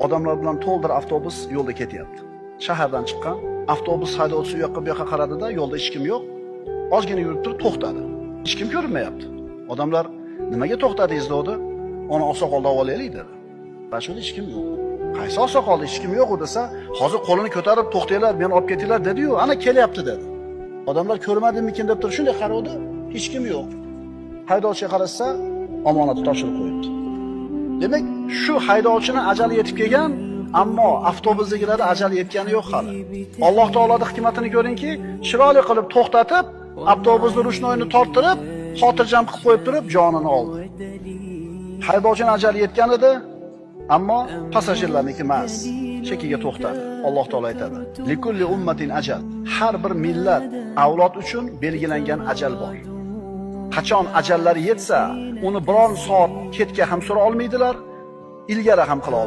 Odamlar bilan to'ldir avtobus yo'lda ketyapti. Shahardan chiqqan avtobus haydovchisi u yoqqa bu yoqqa qaradida, yo'lda hech kim yo'q. Ozgina yurib turib to'xtadi. Hech kim ko'rinmayapti. Odamlar nimaga to'xtadingiz dedi. Uni oqsoqolda olaylik dedi. Bashunda hech kim yo'q. Qaysi oqsoqolda hech kim yo'q desa, hozir qo'lini ko'tarib to'xtanglar, meni olib ketinglar dedi-yu, ana kelyapti dedi. Odamlar ko'rmadimmikin deb turib shunday qaradi, hech kim yo'q. Haydovchiga qarasa, omonatni topshirib qo'yibdi. Demak, shu haydovchini ajali yetib kelgan, ammo avtobusdagilarda ajali yetgani yo'q hali. Alloh taoloning hikmatini ko'ringki, chiroyli qilib to'xtatib, avtobusni rushnoyini torttirib, xotirjam qilib qo'yib turib, jonini oldi. Haydovchining ajali yetgan edi, ammo passajirlarniki emas, chekiga to'xtadi. Alloh taolo aytadi: "Likulli ummatin ajal." Har bir millat, avlod uchun belgilangan ajal bor. Qachon ajallari yetsa, uni biron soat ketga ham so'ra olmaydilar, ilgari ham qila olmaydilar.